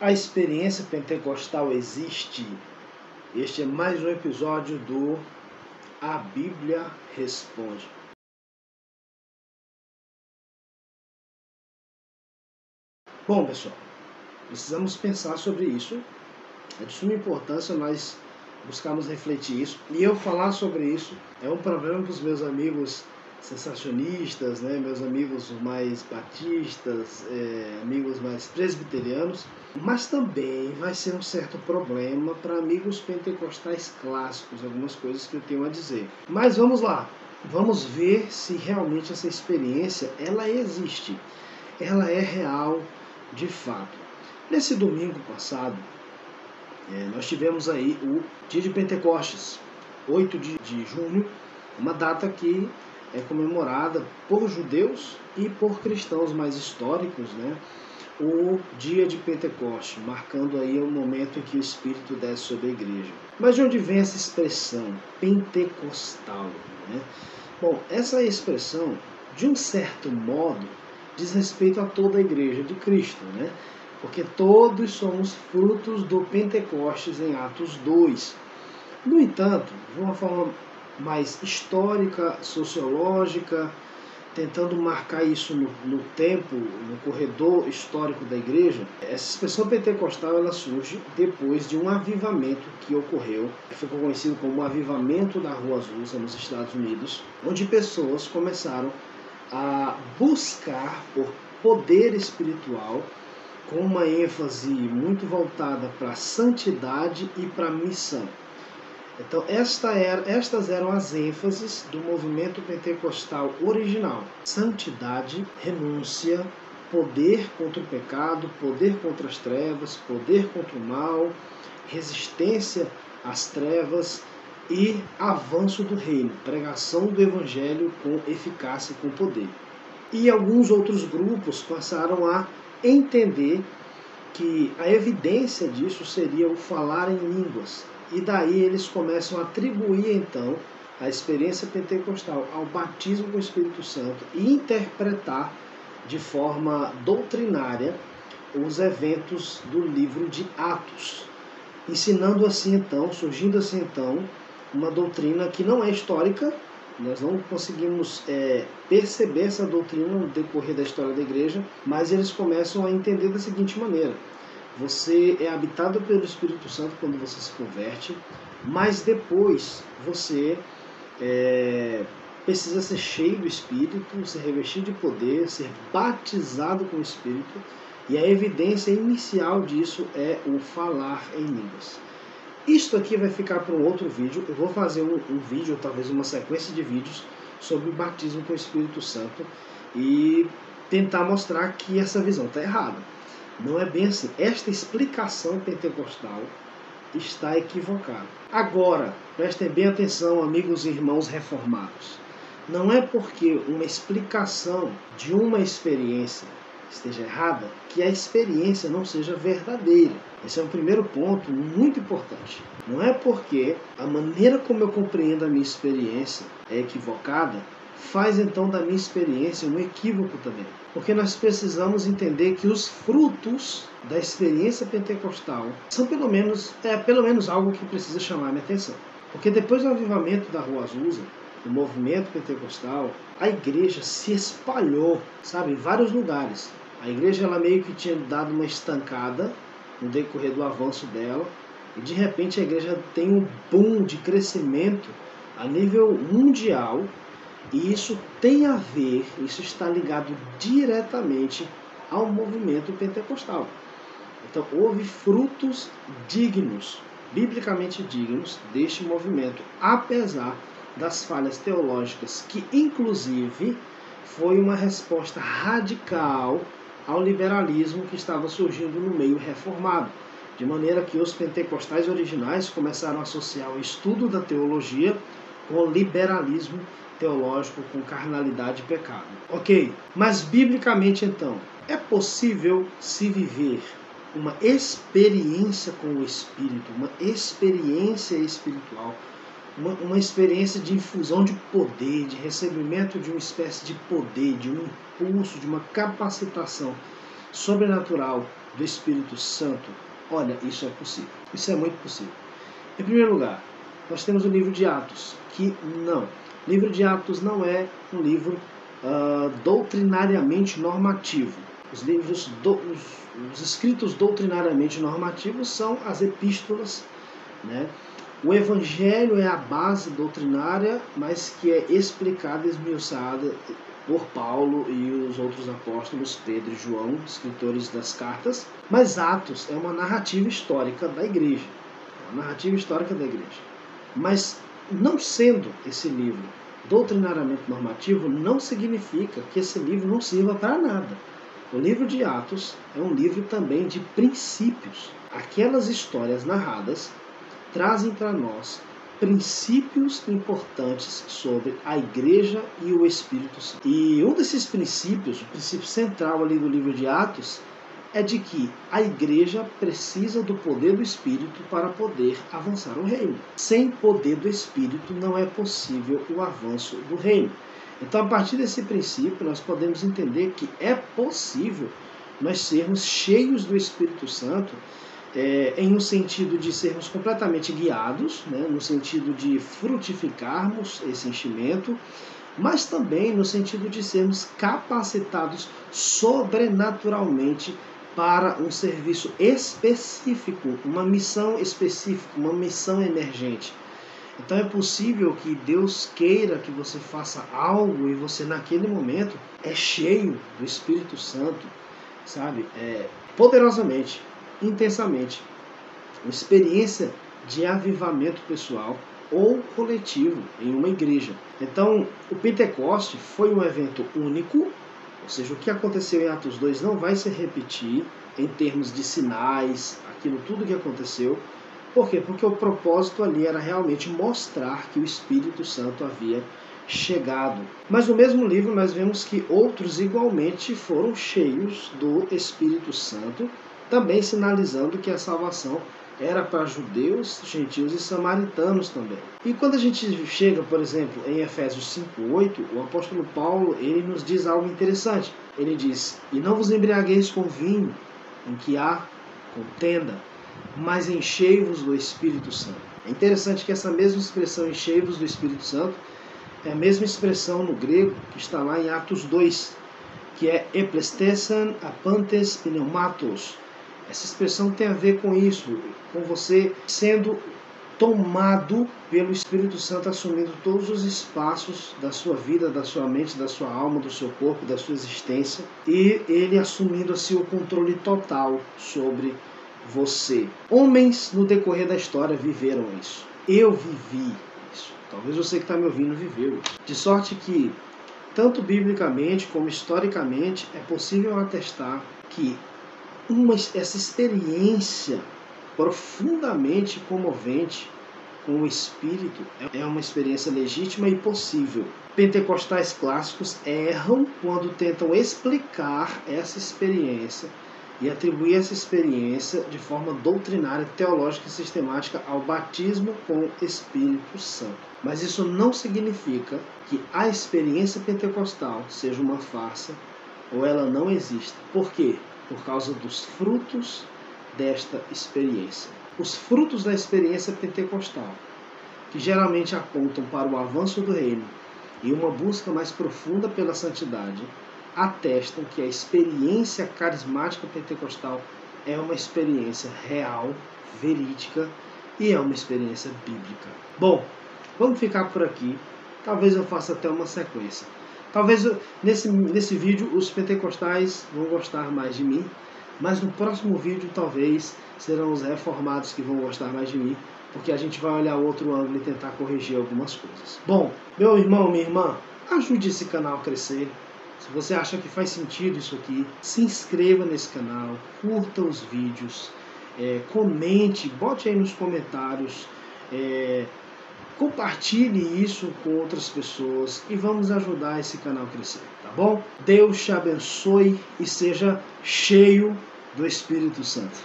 A experiência pentecostal existe. Este é mais um episódio do A Bíblia Responde. Bom, pessoal, precisamos pensar sobre isso. É de suma importância nós buscarmos refletir isso. E eu falar sobre isso é um problema para os meus amigos sensacionistas, né? Meus amigos mais batistas, amigos mais presbiterianos, mas também vai ser um certo problema para amigos pentecostais clássicos, algumas coisas que eu tenho a dizer. Mas vamos lá, vamos ver se realmente essa experiência ela existe, ela é real de fato. Nesse domingo passado, nós tivemos aí o dia de Pentecostes, 8 de junho, uma data que é comemorada por judeus e por cristãos mais históricos, né? O dia de Pentecostes, marcando aí o momento em que o Espírito desce sobre a igreja. Mas de onde vem essa expressão pentecostal, né? Bom, essa expressão, de um certo modo, diz respeito a toda a igreja de Cristo, né? Porque todos somos frutos do Pentecostes em Atos 2. No entanto, de uma forma mais histórica, sociológica, tentando marcar isso no tempo, no corredor histórico da igreja, essa expressão pentecostal ela surge depois de um avivamento que ocorreu, que ficou conhecido como o avivamento da Rua Azusa nos Estados Unidos, onde pessoas começaram a buscar por poder espiritual, com uma ênfase muito voltada para a santidade e para a missão. Então, estas eram as ênfases do movimento pentecostal original. Santidade, renúncia, poder contra o pecado, poder contra as trevas, poder contra o mal, resistência às trevas e avanço do reino, pregação do evangelho com eficácia e com poder. E alguns outros grupos passaram a entender que a evidência disso seria o falar em línguas. E daí eles começam a atribuir, então, a experiência pentecostal ao batismo com o Espírito Santo e interpretar de forma doutrinária os eventos do livro de Atos, ensinando assim, então, surgindo assim, então, uma doutrina que não é histórica. Nós não conseguimos perceber essa doutrina no decorrer da história da igreja, mas eles começam a entender da seguinte maneira: você é habitado pelo Espírito Santo quando você se converte, mas depois você precisa ser cheio do Espírito, ser revestido de poder, ser batizado com o Espírito, e a evidência inicial disso é o falar em línguas. Isto aqui vai ficar para um outro vídeo. Eu vou fazer um vídeo, ou talvez uma sequência de vídeos, sobre o batismo com o Espírito Santo e tentar mostrar que essa visão está errada. Não é bem assim. Esta explicação pentecostal está equivocada. Agora, prestem bem atenção, amigos e irmãos reformados. Não é porque uma explicação de uma experiência esteja errada que a experiência não seja verdadeira. Esse é um primeiro ponto muito importante. Não é porque a maneira como eu compreendo a minha experiência é equivocada, faz então da minha experiência um equívoco também. Porque nós precisamos entender que os frutos da experiência pentecostal são pelo menos algo que precisa chamar a minha atenção. Porque depois do avivamento da Rua Azusa, do movimento pentecostal, a igreja se espalhou, sabe, em vários lugares. A igreja ela meio que tinha dado uma estancada no decorrer do avanço dela, e de repente a igreja tem um boom de crescimento a nível mundial, e isso tem a ver, isso está ligado diretamente ao movimento pentecostal. Então houve frutos dignos, biblicamente dignos, deste movimento, apesar das falhas teológicas, que inclusive foi uma resposta radical ao liberalismo que estava surgindo no meio reformado. De maneira que os pentecostais originais começaram a associar o estudo da teologia com o liberalismo teológico, com carnalidade e pecado. Ok, mas biblicamente então, é possível se viver uma experiência com o Espírito, uma experiência espiritual, uma experiência de infusão de poder, de recebimento de uma espécie de poder, de um impulso, de uma capacitação sobrenatural do Espírito Santo? Olha, isso é possível. Isso é muito possível. Em primeiro lugar, nós temos o livro de Atos, que não. O livro de Atos não é um livro doutrinariamente normativo. Os escritos doutrinariamente normativos são as epístolas, né? O Evangelho é a base doutrinária, mas que é explicada e esmiuçada por Paulo e os outros apóstolos, Pedro e João, escritores das cartas. Mas Atos é uma narrativa histórica da igreja. Uma narrativa histórica da igreja. Mas não sendo esse livro doutrinariamente normativo, não significa que esse livro não sirva para nada. O livro de Atos é um livro também de princípios. Aquelas histórias narradas trazem para nós princípios importantes sobre a igreja e o Espírito Santo. E um desses princípios, o princípio central ali do livro de Atos, é de que a igreja precisa do poder do Espírito para poder avançar o reino. Sem poder do Espírito não é possível o avanço do reino. Então, a partir desse princípio, nós podemos entender que é possível nós sermos cheios do Espírito Santo, em um sentido de sermos completamente guiados, né, no sentido de frutificarmos esse enchimento, mas também no sentido de sermos capacitados sobrenaturalmente para um serviço específico, uma missão específica, uma missão emergente. Então é possível que Deus queira que você faça algo e você naquele momento é cheio do Espírito Santo, sabe? Poderosamente, intensamente. Uma experiência de avivamento pessoal ou coletivo em uma igreja. Então, o Pentecoste foi um evento único, ou seja, o que aconteceu em Atos 2 não vai se repetir em termos de sinais, aquilo tudo que aconteceu. Por quê? Porque o propósito ali era realmente mostrar que o Espírito Santo havia chegado. Mas no mesmo livro nós vemos que outros igualmente foram cheios do Espírito Santo, também sinalizando que a salvação era para judeus, gentios e samaritanos também. E quando a gente chega, por exemplo, em Efésios 5:8, o apóstolo Paulo, ele nos diz algo interessante. Ele diz: "E não vos embriagueis com vinho, em que há contenda, mas enchei-vos do Espírito Santo." É interessante que essa mesma expressão, enchei-vos do Espírito Santo, é a mesma expressão no grego que está lá em Atos 2, que é eplestesan apantes pneumatos. Essa expressão tem a ver com isso, com você sendo tomado pelo Espírito Santo, assumindo todos os espaços da sua vida, da sua mente, da sua alma, do seu corpo, da sua existência, e ele assumindo assim o controle total sobre você. Homens no decorrer da história viveram isso. Eu vivi isso. Talvez você que está me ouvindo viveu isso. De sorte que, tanto biblicamente como historicamente, é possível atestar que essa experiência profundamente comovente com o Espírito é uma experiência legítima e possível. Pentecostais clássicos erram quando tentam explicar essa experiência e atribuir essa experiência de forma doutrinária, teológica e sistemática ao batismo com o Espírito Santo. Mas isso não significa que a experiência pentecostal seja uma farsa ou ela não exista. Por quê? Por causa dos frutos desta experiência. Os frutos da experiência pentecostal, que geralmente apontam para o avanço do reino e uma busca mais profunda pela santidade, atestam que a experiência carismática pentecostal é uma experiência real, verídica e é uma experiência bíblica. Bom, vamos ficar por aqui. Talvez eu faça até uma sequência. Talvez nesse vídeo os pentecostais vão gostar mais de mim, mas no próximo vídeo talvez serão os reformados que vão gostar mais de mim, porque a gente vai olhar outro ângulo e tentar corrigir algumas coisas. Bom, meu irmão, minha irmã, ajude esse canal a crescer. Se você acha que faz sentido isso aqui, se inscreva nesse canal, curta os vídeos, comente, bote aí nos comentários, compartilhe isso com outras pessoas e vamos ajudar esse canal a crescer, tá bom? Deus te abençoe e seja cheio do Espírito Santo.